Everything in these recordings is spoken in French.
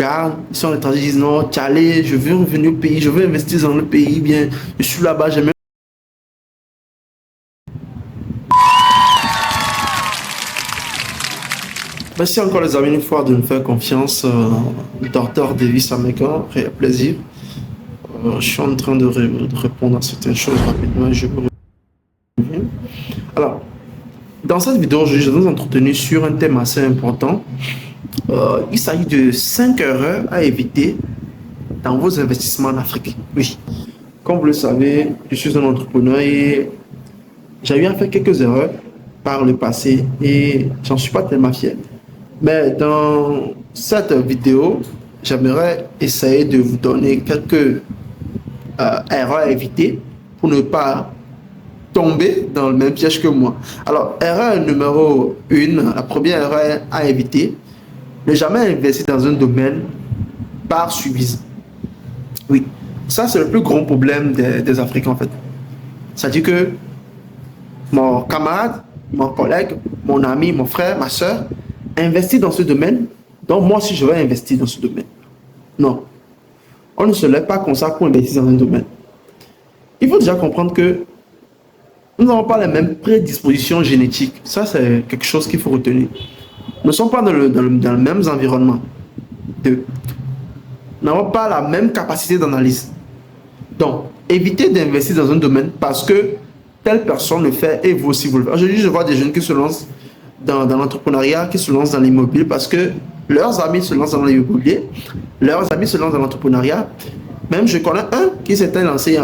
gars, ils sont étrangers, ils disent non, tu allé, je veux revenir au pays, je veux investir dans le pays, bien, je suis là-bas, j'aime. Merci encore les amis une fois de nous faire confiance. Docteur Davis Ameka, très plaisir. Je suis en train de répondre à certaines choses rapidement et je vous reviens. Alors, dans cette vidéo, je vais nous entretenir sur un thème assez important. Il s'agit de 5 erreurs à éviter dans vos investissements en Afrique. Oui, comme vous le savez, je suis un entrepreneur et j'ai eu à faire quelques erreurs par le passé et j'en suis pas tellement fier. Mais dans cette vidéo, j'aimerais essayer de vous donner quelques erreurs à éviter pour ne pas tomber dans le même piège que moi. Alors, erreur numéro 1, la première erreur à éviter, ne jamais investir dans un domaine par suivisme. Oui, ça c'est le plus grand problème des Africains en fait. C'est-à-dire que mon camarade, mon collègue, mon ami, mon frère, ma soeur investit dans ce domaine, donc moi aussi je vais investir dans ce domaine. Non, on ne se lève pas comme ça pour investir dans un domaine. Il faut déjà comprendre que nous n'avons pas les mêmes prédispositions génétiques. Ça, c'est quelque chose qu'il faut retenir. Nous ne sommes pas dans le même environnement. Nous n'avons pas la même capacité d'analyse. Donc, évitez d'investir dans un domaine parce que telle personne le fait et vous aussi vous le faites. Aujourd'hui, je vois des jeunes qui se lancent dans l'entrepreneuriat, qui se lancent dans l'immobilier parce que leurs amis se lancent dans l'immobilier, leurs amis se lancent dans l'entrepreneuriat. Même je connais un qui s'était lancé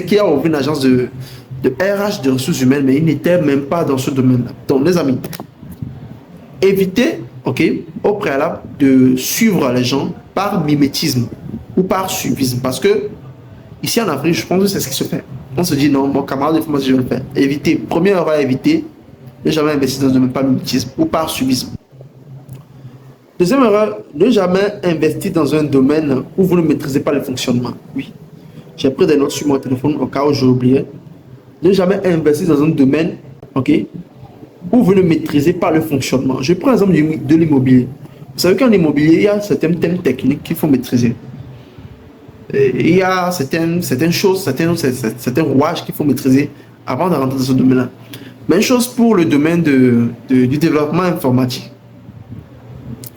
qui a ouvert une agence de RH, de ressources humaines, mais il n'était même pas dans ce domaine-là. Donc, les amis, évitez, au préalable, de suivre les gens par mimétisme ou par suivisme. Parce que, ici en Afrique, je pense que c'est ce qui se fait. On se dit, non, mon camarade, il faut moi, je vais le faire. Évitez. Première erreur à éviter, ne jamais investir dans un domaine par mimétisme ou par suivisme. Deuxième erreur, ne jamais investir dans un domaine où vous ne maîtrisez pas le fonctionnement. Oui. J'ai pris des notes sur mon téléphone au cas où j'ai oublié. Ne jamais investir dans un domaine, où vous ne maîtrisez pas le fonctionnement. Je prends l'exemple de l'immobilier. Vous savez qu'en immobilier, il y a certains thèmes techniques qu'il faut maîtriser. Et il y a certaines choses, certains rouages qu'il faut maîtriser avant de rentrer dans ce domaine-là. Même chose pour le domaine du développement informatique.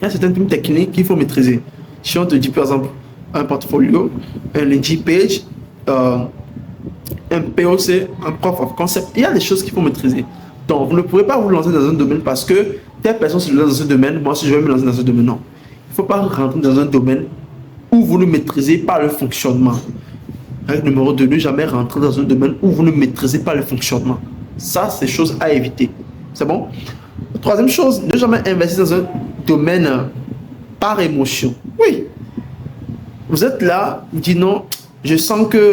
Il y a certains thèmes techniques qu'il faut maîtriser. Si on te dit par exemple un portfolio, un landing page, un POC, un proof of concept, il y a des choses qu'il faut maîtriser. Donc, vous ne pouvez pas vous lancer dans un domaine parce que telle personne se lance dans ce domaine, moi si je vais me lancer dans ce domaine, non. Il ne faut pas rentrer dans un domaine où vous ne maîtrisez pas le fonctionnement. Règle numéro 2, ne jamais rentrer dans un domaine où vous ne maîtrisez pas le fonctionnement. Ça, c'est chose à éviter. C'est bon? Troisième chose, ne jamais investir dans un domaine par émotion. Oui. Vous êtes là, vous dites non, je sens que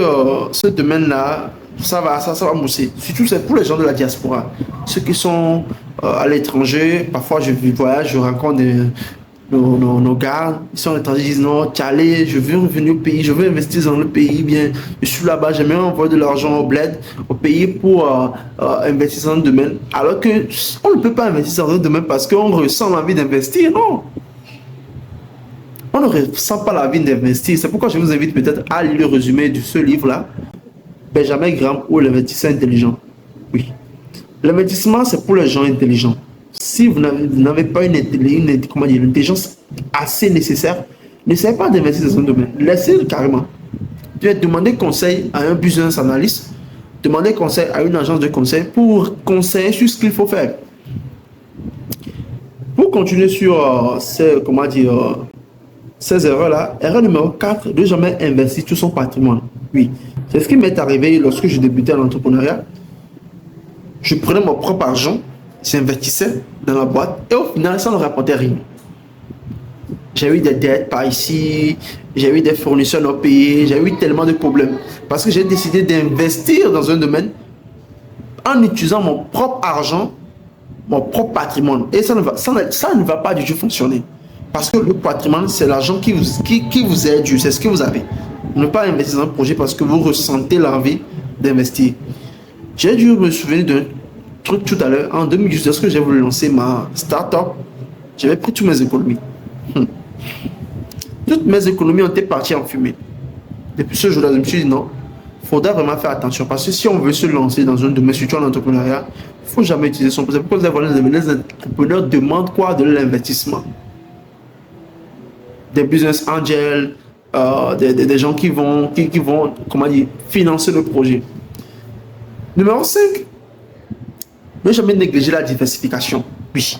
ce domaine-là, ça va mousser. Surtout, c'est pour les gens de la diaspora. Ceux qui sont à l'étranger, parfois je voyage, je rencontre nos gars, ils sont étrangers, ils disent non, tu allé, je veux revenir au pays, je veux investir dans le pays, bien, je suis là-bas, j'aimerais envoyer de l'argent au bled, au pays pour investir dans un domaine. Alors que on ne peut pas investir dans un domaine parce qu'on ressent l'envie d'investir, non. On ne ressent pas l'envie d'investir. C'est pourquoi je vous invite peut-être à lire le résumé de ce livre-là, Benjamin Graham ou l'investisseur intelligent. Oui. L'investissement, c'est pour les gens intelligents. Si vous n'avez pas une intelligence assez nécessaire, n'essayez pas d'investir dans un domaine. Laissez-le carrément. Tu vas demander conseil à un business analyst, demander conseil à une agence de conseil pour conseiller sur ce qu'il faut faire. Pour continuer sur ces erreurs-là, erreur numéro 4, de jamais investir tout son patrimoine. Oui, c'est ce qui m'est arrivé lorsque je débutais l'entrepreneuriat. Je prenais mon propre argent, j'investissais dans la boîte et au final, ça ne rapportait rien. J'ai eu des dettes par ici, j'ai eu des fournisseurs non payés, j'ai eu tellement de problèmes parce que j'ai décidé d'investir dans un domaine en utilisant mon propre argent, mon propre patrimoine. Et ça ne va pas du tout fonctionner. Parce que le patrimoine, c'est l'argent qui vous est dû, c'est ce que vous avez. Ne pas investir dans un projet parce que vous ressentez l'envie d'investir. J'ai dû me souvenir d'un truc tout à l'heure. En 2018, lorsque j'ai voulu lancer ma start-up, j'avais pris toutes mes économies. Toutes mes économies ont été parties en fumée. Depuis ce jour-là, je me suis dit non, il faudra vraiment faire attention. Parce que si on veut se lancer dans un domaine, surtout en entrepreneuriat, il ne faut jamais utiliser son potentiel. Pourquoi les entrepreneurs demandent quoi? De l'investissement. Des business angels, des gens qui vont comment dire, financer le projet. Numéro 5, ne jamais négliger la diversification. Oui.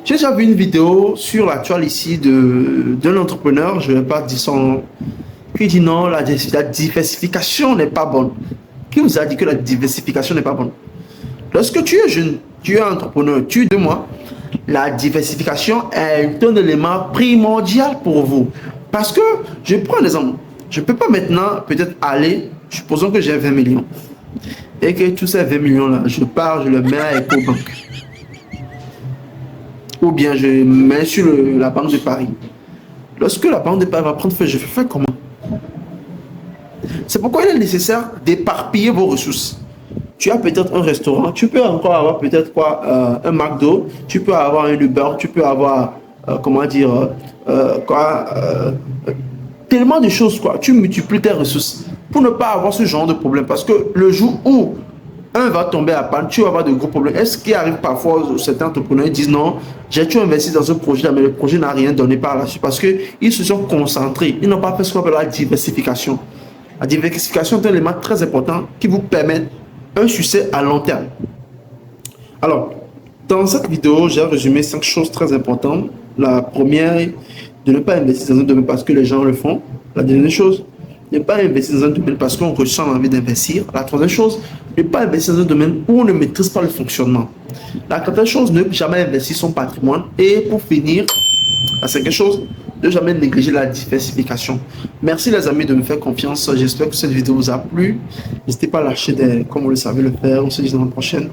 J'ai déjà vu une vidéo sur la toile ici d'un entrepreneur, je ne vais pas dire son nom, qui dit non, la diversification n'est pas bonne. Qui vous a dit que la diversification n'est pas bonne? Lorsque tu es jeune, tu es entrepreneur, tu es de moi, la diversification est un élément primordial pour vous. Parce que, je prends un exemple, je ne peux pas maintenant peut-être aller, supposons que j'ai 20 millions, et que tous ces 20 millions-là, je pars, je les mets à EcoBank. Ou bien je mets sur la Banque de Paris. Lorsque la Banque de Paris va prendre feu, je fais comment? C'est pourquoi il est nécessaire d'éparpiller vos ressources. Tu as peut-être un restaurant, tu peux encore avoir peut-être quoi, un McDo, tu peux avoir un Uber, tu peux avoir, comment dire, tellement de choses, quoi. Tu multiplies tes ressources pour ne pas avoir ce genre de problème. Parce que le jour où un va tomber à panne, tu vas avoir de gros problèmes. Est-ce qu'il arrive parfois, certains entrepreneurs disent non, j'ai tout investi dans ce projet, mais le projet n'a rien donné par la suite parce qu'ils se sont concentrés, ils n'ont pas fait ce qu'on appelle la diversification. La diversification est un élément très important qui vous permet un succès à long terme. Alors, dans cette vidéo, j'ai résumé 5 choses très importantes. La première, de ne pas investir dans un domaine parce que les gens le font. La deuxième chose, ne pas investir dans un domaine parce qu'on ressent l'envie d'investir. La troisième chose, ne pas investir dans un domaine où on ne maîtrise pas le fonctionnement. La quatrième chose, ne jamais investir son patrimoine. Et pour finir, la cinquième chose, ne jamais négliger la diversification. Merci les amis de me faire confiance. J'espère que cette vidéo vous a plu. N'hésitez pas à lâcher des, comme vous le savez le faire. On se dit dans la prochaine.